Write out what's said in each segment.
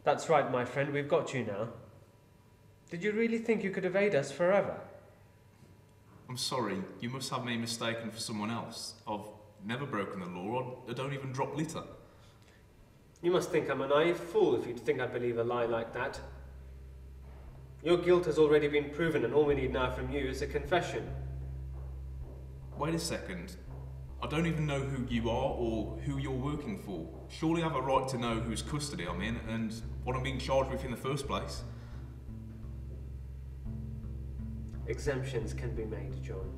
That's right, my friend, we've got you now. Did you really think you could evade us forever? I'm sorry, you must have me mistaken for someone else. I've never broken the law, I don't even drop litter. You must think I'm a naive fool if you'd think I'd believe a lie like that. Your guilt has already been proven, and all we need now from you is a confession. Wait a second. I don't even know who you are or who you're working for. Surely I have a right to know whose custody I'm in and what I'm being charged with in the first place. Exemptions can be made, John.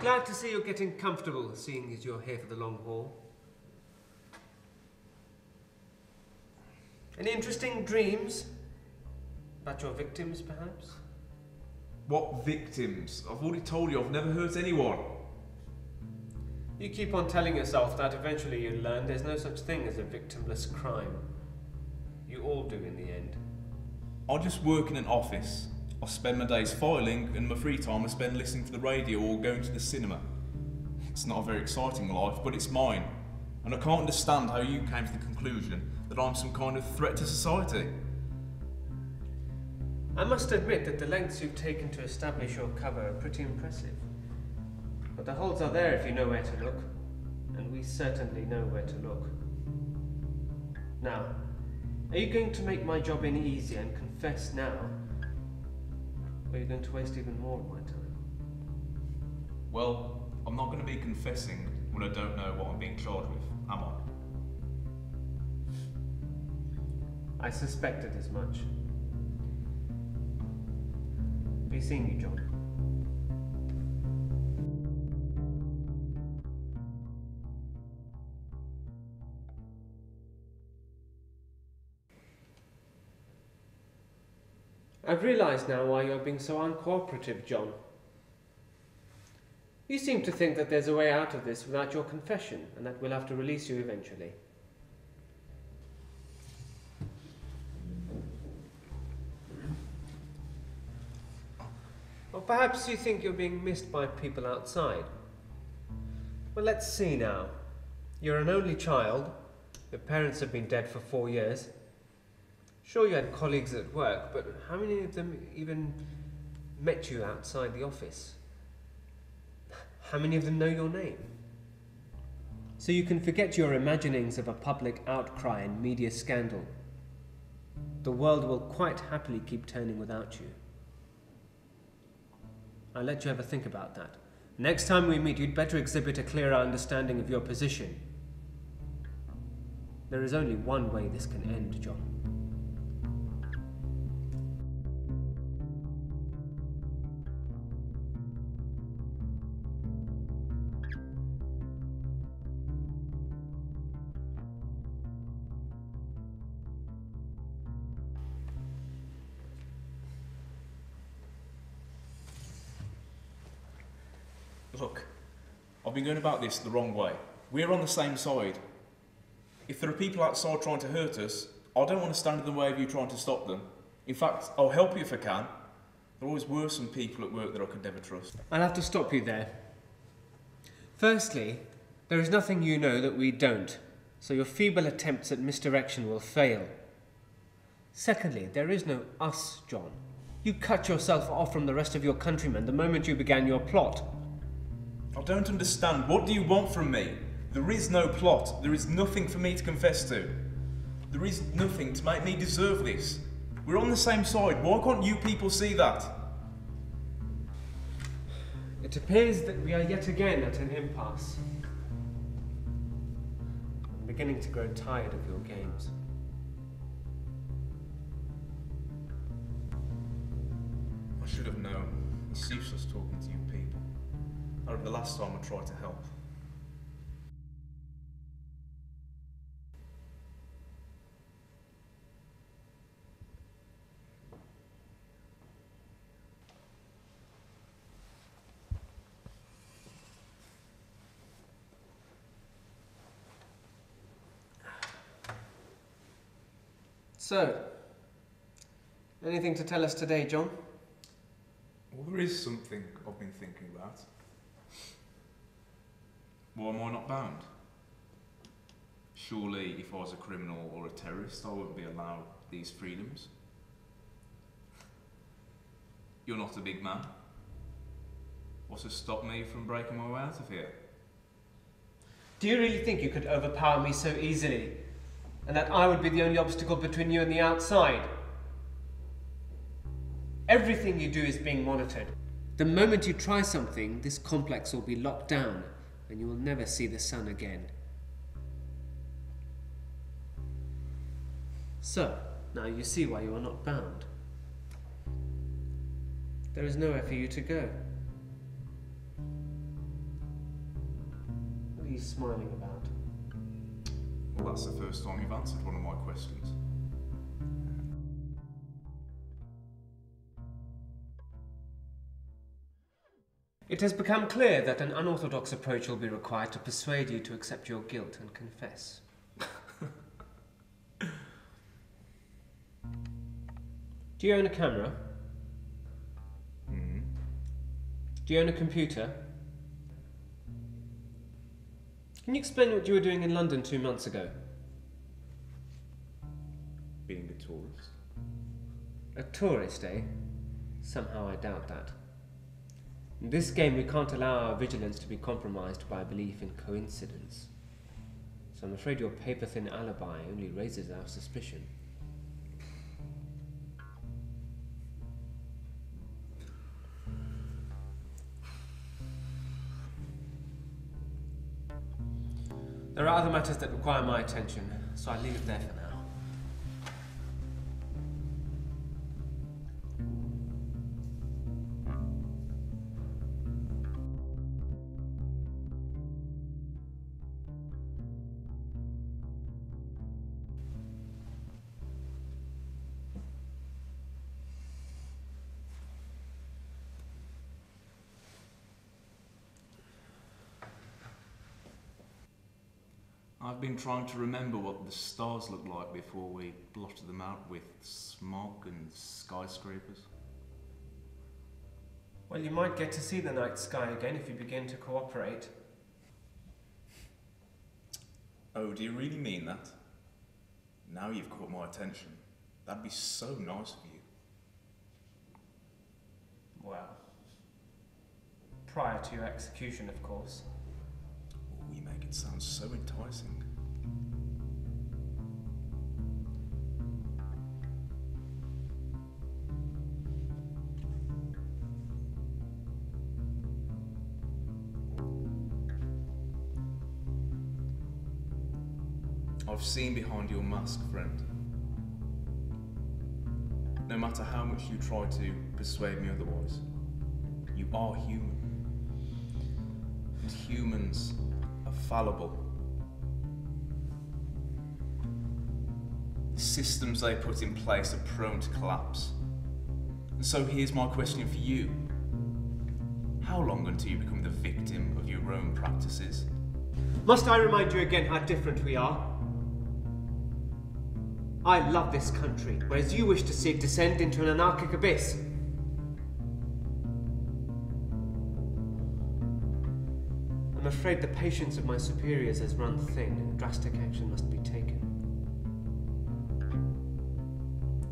Glad to see you're getting comfortable, seeing as you're here for the long haul. Any interesting dreams? About your victims, perhaps? What victims? I've already told you I've never hurt anyone. You keep on telling yourself that, eventually you'll learn there's no such thing as a victimless crime. You all do in the end. I just work in an office. I spend my days filing, and my free time I spend listening to the radio or going to the cinema. It's not a very exciting life, but it's mine. And I can't understand how you came to the conclusion that I'm some kind of threat to society. I must admit that the lengths you've taken to establish your cover are pretty impressive. But the holes are there if you know where to look. And we certainly know where to look. Now, are you going to make my job any easier and confess now? Or are you going to waste even more of my time? Well, I'm not going to be confessing when I don't know what I'm being charged with, am I? I suspected as much. Be seeing you, John. I've realised now why you're being so uncooperative, John. You seem to think that there's a way out of this without your confession, and that we'll have to release you eventually. Or perhaps you think you're being missed by people outside. Well, let's see now. You're an only child. Your parents have been dead for 4 years. Sure, you had colleagues at work, but how many of them even met you outside the office? How many of them know your name? So you can forget your imaginings of a public outcry and media scandal. The world will quite happily keep turning without you. I'll let you have a think about that. Next time we meet, you'd better exhibit a clearer understanding of your position. There is only one way this can end, John. Look, I've been going about this the wrong way. We're on the same side. If there are people outside trying to hurt us, I don't want to stand in the way of you trying to stop them. In fact, I'll help you if I can. There always were some people at work that I could never trust. I'll have to stop you there. Firstly, there is nothing you know that we don't, so your feeble attempts at misdirection will fail. Secondly, there is no us, John. You cut yourself off from the rest of your countrymen the moment you began your plot. I don't understand. What do you want from me? There is no plot. There is nothing for me to confess to. There is nothing to make me deserve this. We're on the same side. Why can't you people see that? It appears that we are yet again at an impasse. I'm beginning to grow tired of your games. I should have known. It's useless talking to you people. That was the last time I tried to help. So, anything to tell us today, John? Well, there is something I've been thinking about. Why am I not bound? Surely, if I was a criminal or a terrorist, I wouldn't be allowed these freedoms. You're not a big man. What's to stop me from breaking my way out of here? Do you really think you could overpower me so easily? And that I would be the only obstacle between you and the outside? Everything you do is being monitored. The moment you try something, this complex will be locked down and you will never see the sun again. So, now you see why you are not bound. There is nowhere for you to go. What are you smiling about? Well, that's the first time you've answered one of my questions. It has become clear that an unorthodox approach will be required to persuade you to accept your guilt and confess. Do you own a camera? Mm-hmm. Do you own a computer? Can you explain what you were doing in London 2 months ago? Being a tourist. A tourist, eh? Somehow I doubt that. In this game we can't allow our vigilance to be compromised by a belief in coincidence. So I'm afraid your paper-thin alibi only raises our suspicion. There are other matters that require my attention, so I leave it there for now. I've been trying to remember what the stars looked like before we blotted them out with smog and skyscrapers. Well, you might get to see the night sky again if you begin to cooperate. Oh, do you really mean that? Now you've caught my attention. That'd be so nice of you. Well, prior to your execution, of course. Oh, you make it sound so enticing. I've seen behind your mask, friend. No matter how much you try to persuade me otherwise, you are human. And humans are fallible. The systems they put in place are prone to collapse. And so here's my question for you. How long until you become the victim of your own practices? Must I remind you again how different we are? I love this country, whereas you wish to see it descend into an anarchic abyss. I'm afraid the patience of my superiors has run thin and drastic action must be taken.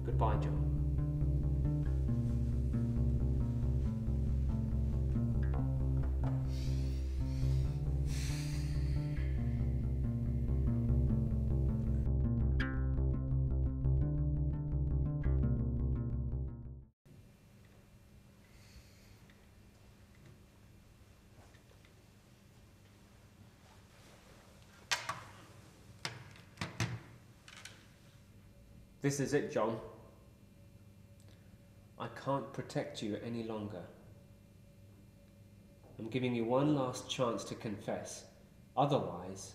Goodbye, John. This is it, John. I can't protect you any longer. I'm giving you one last chance to confess. Otherwise,